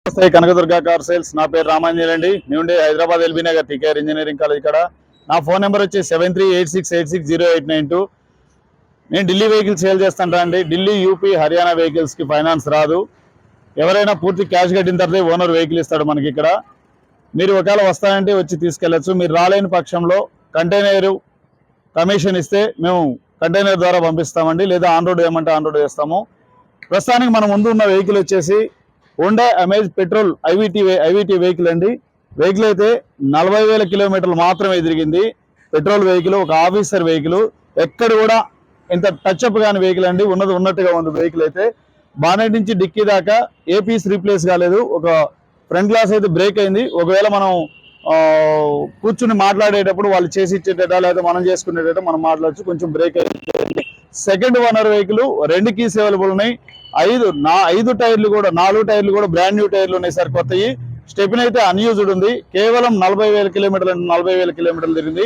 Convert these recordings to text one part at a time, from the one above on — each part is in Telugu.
నమస్తే కనకదుర్గ కార్ సేల్స్. నా పేరు రామాంజనేయులు అండి. నేను Hyderabad LB Nagar TKR engineering college ఇక్కడ. నా ఫోన్ నెంబర్ వచ్చి 7386860892. నేను ఢిల్లీ వెహికల్స్ సేల్ చేస్తాను అండి. ఢిల్లీ, యూపీ, హర్యానా వెహికల్స్కి ఫైనాన్స్ రాదు. ఎవరైనా పూర్తి క్యాష్ కట్టిన తర్వాత ఓనర్ వెహికల్ ఇస్తాడు మనకి ఇక్కడ. మీరు ఒకవేళ వస్తాయంటే వచ్చి తీసుకెళ్ళచ్చు. మీరు రాలేని పక్షంలో కంటైనర్ కమిషన్ ఇస్తే మేము కంటైనర్ ద్వారా పంపిస్తామండి, లేదా ఆన్ రోడ్ ఏమంటే ఆన్ రోడ్ వేస్తాము. ప్రస్తుతానికి మన ముందు ఉన్న వెహికల్ వచ్చేసి హోండా అమేజ్ పెట్రోల్ ఐవీటీ వెహికల్ అండి. వెహికల్ అయితే 40,000 కిలోమీటర్లు మాత్రమే తిరిగింది. పెట్రోల్ వెహికల్, ఒక ఆఫీసర్ వెహికల్, ఎక్కడ కూడా ఇంత టచ్అప్ కాని వెహికల్ అండి. ఉన్నది ఉన్నట్టుగా ఉంది వెహికల్ అయితే. బానెట్ నుంచి డిక్కీ దాకా ఏ పీస్ రీప్లేస్ కాలేదు. ఒక ఫ్రంట్ గ్లాస్ అయితే బ్రేక్ అయింది. ఒకవేళ మనం కూర్చుని మాట్లాడేటప్పుడు వాళ్ళు చేసి ఇచ్చేటట లేదా మనం చేసుకునేటట్టు మనం మాట్లాడచ్చు. కొంచెం బ్రేక్ అయింది. Second owner vehicle, 2 keys available ఉన్నాయి. 5 టైర్లు కూడా, 4 టైర్లు కూడా బ్రాండ్ న్యూ టైర్లు ఉన్నాయి సార్, కొత్తవి. స్టెపిన్ అయితే అన్యూజ్డ్ ఉంది. కేవలం 40,000 కిలోమీటర్లు, 40,000 కిలోమీటర్లు తిరిగింది.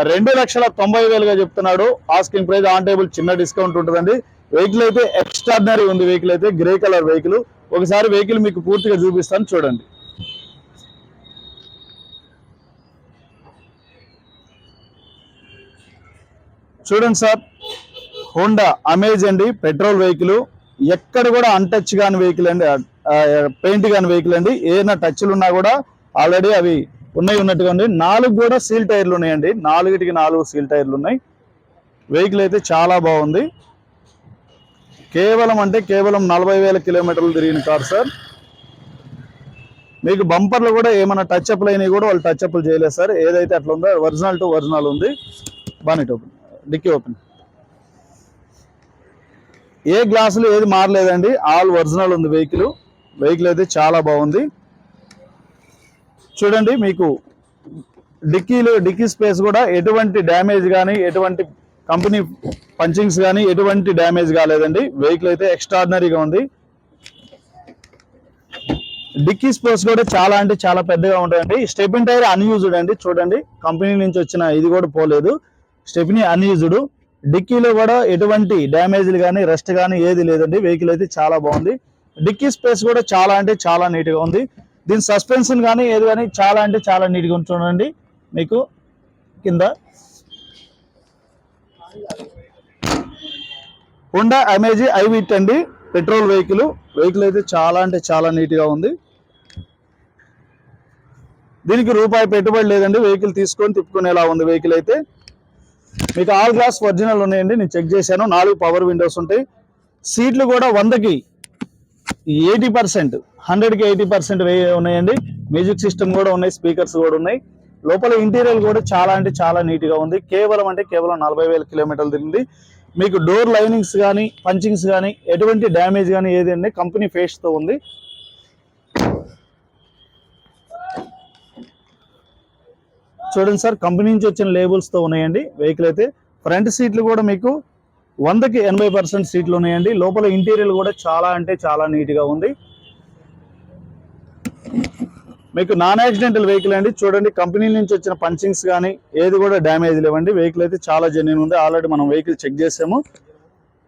2,90,000గా చెప్తున్నాడు. ఆస్కింగ్ ప్రైస్, ఆన్ టేబుల్ చిన్న డిస్కౌంట్ ఉంటుందండి. వెహికల్ అయితే ఎక్స్ట్రాడినరీ ఉంది. వెహికల్ అయితే గ్రే కలర్ వెహికల్. ఒకసారి వెహికల్ మీకు పూర్తిగా చూపిస్తాను, చూడండి. చూడండి సార్, హోండా అమేజ్ అండి, పెట్రోల్ వెహికల్. ఎక్కడ కూడా అన్టచ్ కాని వెహికల్ అండి, పెయింట్ కాని వెహికల్ అండి. ఏదైనా టచ్లు ఉన్నా కూడా ఆల్రెడీ అవి ఉన్నట్టుగా ఉంది. 4 కూడా సీల్ టైర్లు ఉన్నాయండి. 4కి 4 సీల్ టైర్లు ఉన్నాయి. వెహికల్ అయితే చాలా బాగుంది. కేవలం 40,000 కిలోమీటర్లు తిరిగిన కార్ సార్. మీకు బంపర్లు కూడా ఏమైనా టచ్అప్లు అయినాయి కూడా వాళ్ళు టచ్అప్లు చేయలేదు సార్. ఏదైతే అట్లా ఉందో ఒరిజినల్ టు ఒరిజినల్ ఉంది. బానెట్ ఓపెన్, డిక్కీ ఓపెన్, ఏ గ్లాసులు ఏది మారలేదండి. ఆల్ ఒరిజినల్ ఉంది వెహికల్. వెహికల్ అయితే చాలా బాగుంది. చూడండి, మీకు డిక్కీ స్పేస్ కూడా ఎటువంటి డ్యామేజ్ కానీ, ఎటువంటి కంపెనీ పంచింగ్స్ కానీ ఎటువంటి డ్యామేజ్ కాలేదండి. వెహికల్ అయితే ఎక్స్ట్రాడినరీగా ఉంది. డిక్కీ స్పేస్ కూడా చాలా అంటే చాలా పెద్దగా ఉంటాయండి. స్టెపిన్ టైర్ అన్యూజ్డ్ అండి. చూడండి, కంపెనీ నుంచి వచ్చిన ఇది కూడా పోలేదు. Stepney unused. డిక్కీలో కూడా ఎటువంటి డ్యామేజ్లు కానీ, రస్ట్ కానీ ఏది లేదండి. వెహికల్ అయితే చాలా బాగుంది. డిక్కీ స్పేస్ కూడా చాలా అంటే చాలా నీట్గా ఉంది. దీని సస్పెన్షన్ కానీ ఏది కానీ చాలా అంటే చాలా నీట్గా ఉంది. చూడండి, మీకు కింద హోండా అమేజ్ ఐవీటీ అండి, పెట్రోల్ వెహికల్. వెహికల్ అయితే చాలా అంటే చాలా నీట్గా ఉంది. దీనికి రూపాయి పెట్టుబడి లేదండి. వెహికల్ తీసుకొని తిప్పుకునేలా ఉంది. వెహికల్ అయితే మీకు ఆల్ గ్లాస్ ఒరిజినల్ ఉన్నాయండి. నేను చెక్ చేశాను. 4 పవర్ విండోస్ ఉంటాయి. సీట్లు కూడా 100కి 80%, 100కి 80% ఉన్నాయండి. మ్యూజిక్ సిస్టమ్ కూడా ఉన్నాయి, స్పీకర్స్ కూడా ఉన్నాయి. లోపల ఇంటీరియర్ కూడా చాలా అంటే చాలా నీట్గా ఉంది. కేవలం 40,000 కిలోమీటర్లు తిరిగింది. మీకు డోర్ లైనింగ్స్ కానీ, పంచింగ్స్ కానీ ఎటువంటి డ్యామేజ్ కానీ ఏది అండి, కంపెనీ ఫేస్తో ఉంది. చూడండి సార్, కంపెనీ నుంచి వచ్చిన లేబుల్స్తో ఉన్నాయండి. వెహికల్ అయితే ఫ్రంట్ సీట్లు కూడా మీకు 100కి 80% సీట్లు ఉన్నాయండి. లోపల ఇంటీరియర్ కూడా చాలా అంటే చాలా నీట్గా ఉంది. మీకు నాన్ యాక్సిడెంటల్ వెహికల్ అండి. చూడండి, కంపెనీ నుంచి వచ్చిన పంచింగ్స్ కానీ ఏది కూడా డ్యామేజ్ లేవండి. వెహికల్ అయితే చాలా జెన్యూన్ ఉంది. ఆల్రెడీ మనం వెహికల్ చెక్ చేసాము.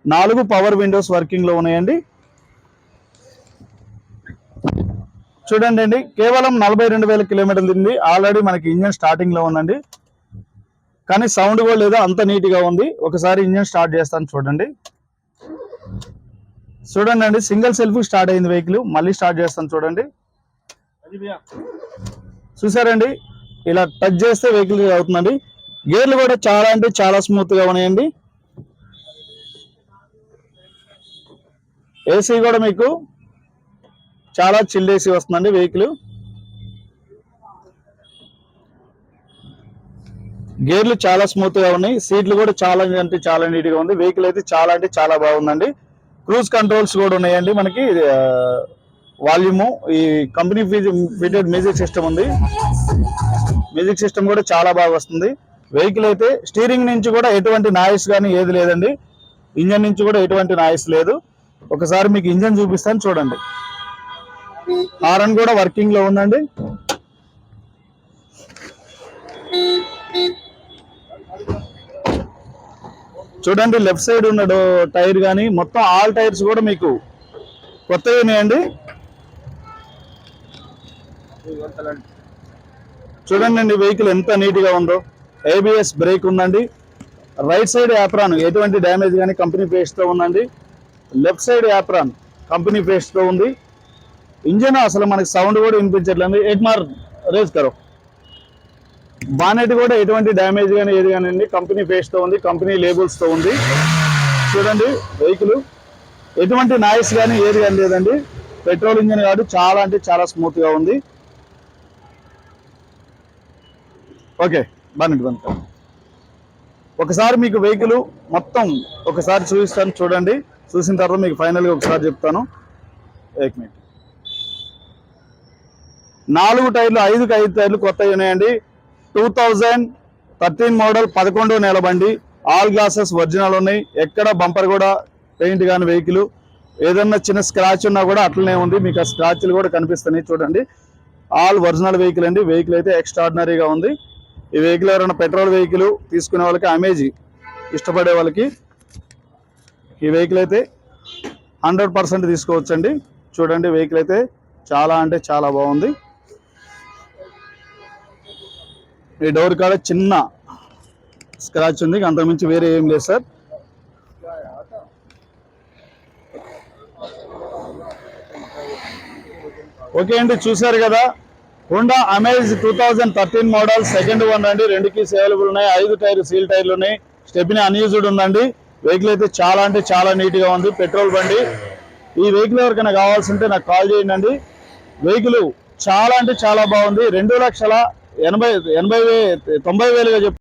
4 పవర్ విండోస్ వర్కింగ్లో ఉన్నాయండి. చూడండి అండి, కేవలం 42,000 కిలోమీటర్లు తిరిగింది. ఆల్రెడీ మనకి ఇంజన్ స్టార్టింగ్లో ఉందండి, కానీ సౌండ్ కూడా లేదా, అంత నీట్గా ఉంది. ఒకసారి ఇంజన్ స్టార్ట్ చేస్తాను, చూడండి. చూడండి అండి, సింగిల్ సెల్ఫ్ స్టార్ట్ అయింది వెహికల్. మళ్ళీ స్టార్ట్ చేస్తాను, చూడండి. చూసారండి, ఇలా టచ్ చేస్తే వెహికల్ అవుతుందండి. గేర్లు కూడా చాలా అంటే చాలా స్మూత్గా ఉన్నాయండి. ఏసీ కూడా మీకు చాలా చిల్ ఏసీ వస్తుందండి. వెహికల్ గేర్లు చాలా స్మూత్ గా ఉన్నాయి. సీట్లు కూడా చాలా అంటే చాలా నీట్ గా ఉంది. వెహికల్ అయితే చాలా అంటే చాలా బాగుందండి. క్రూజ్ కంట్రోల్స్ కూడా ఉన్నాయండి. మనకి వాల్యూము, ఈ కంపెనీ ఫిటెడ్ మ్యూజిక్ సిస్టమ్ ఉంది. మ్యూజిక్ సిస్టమ్ కూడా చాలా బాగా వస్తుంది. వెహికల్ అయితే స్టీరింగ్ నుంచి కూడా ఎటువంటి నాయిస్ కానీ ఏది లేదండి. ఇంజన్ నుంచి కూడా ఎటువంటి నాయిస్ లేదు. ఒకసారి మీకు ఇంజన్ చూపిస్తాను, చూడండి. హారన్ కూడా వర్కింగ్ లో ఉందండి. చూడండి, లెఫ్ట్ సైడ్ ఉన్న టైర్ కానీ మొత్తం ఆల్ టైర్స్ కూడా మీకు కొత్తవి ఉన్నాయండి. చూడండి వెహికల్ ఎంత నీట్గా ఉందో. ABS బ్రేక్ ఉందండి. రైట్ సైడ్ యాప్రాన్ ఎటువంటి డ్యామేజ్ కానీ కంపెనీ పేస్ట్తో ఉందండి. లెఫ్ట్ సైడ్ యాప్రాన్ కంపెనీ పేస్ట్తో ఉంది. ఇంజన్ అసలు మనకి సౌండ్ కూడా వినిపించట్లేదు. ఎట్మార్ రేస్ కరో. బానెట్ కూడా ఎటువంటి డ్యామేజ్ కానీ ఏది కానివ్వండి కంపెనీ పేస్ట్తో ఉంది, కంపెనీ లేబుల్స్తో ఉంది. చూడండి వెహికల్ ఎటువంటి నాయిస్ కానీ ఏది కానీ లేదండి. పెట్రోల్ ఇంజన్ కాదు, చాలా అంటే చాలా స్మూత్గా ఉంది. ఓకే బానెట్ బంద్. ఒకసారి మీకు వెహికల్ మొత్తం ఒకసారి చూపిస్తాను, చూడండి. చూసిన తర్వాత మీకు ఫైనల్గా ఒకసారి చెప్తాను. 1 మినిట్. 4 టైర్లు 5కి 5 టైర్లు కొత్తవి ఉన్నాయండి. 2013 మోడల్ 11వ నెల బండి. ఆల్ గ్లాసెస్ ఒరిజినల్ ఉన్నాయి. ఎక్కడ బంపర్ కూడా పెయింట్ కానీ వెహికల్ ఏదన్నా చిన్న స్క్రాచ్ ఉన్నా కూడా అట్లనే ఉంది. మీకు ఆ స్క్రాచ్లు కూడా కనిపిస్తున్నాయి చూడండి. ఆల్ ఒరిజినల్ వెహికల్ అండి. వెహికల్ అయితే ఎక్స్ట్రాడినరీగా ఉంది. ఈ వెహికల్ ఎవరైనా పెట్రోల్ వెహికల్ తీసుకునే వాళ్ళకి, అమేజ్ ఇష్టపడే వాళ్ళకి ఈ వెహికల్ అయితే 100% తీసుకోవచ్చండి. చూడండి వెహికల్ అయితే చాలా అంటే చాలా బాగుంది. ఈ డోర్ కాడ చిన్న స్క్రాచ్ ఉంది, అంతకుమించి వేరే ఏం లేదు సార్. ఓకే అండి, చూసారు కదా Honda amaze 2013 model second one అండి. 2 కీస్ అవైలబుల్ ఉన్నాయి. 5 టైర్లు సీల్ టైర్లు ఉన్నాయి. స్టెప్ని అన్యూజ్డ్ ఉందండి. వెహికల్ అయితే చాలా అంటే చాలా నీట్గా ఉంది. పెట్రోల్ బండి. ఈ వెహికల్ ఎవరికైనా కావాల్సి ఉంటే నాకు కాల్ చేయండి. వెహికల్ చాలా అంటే చాలా బాగుంది. 2,80,90,000గా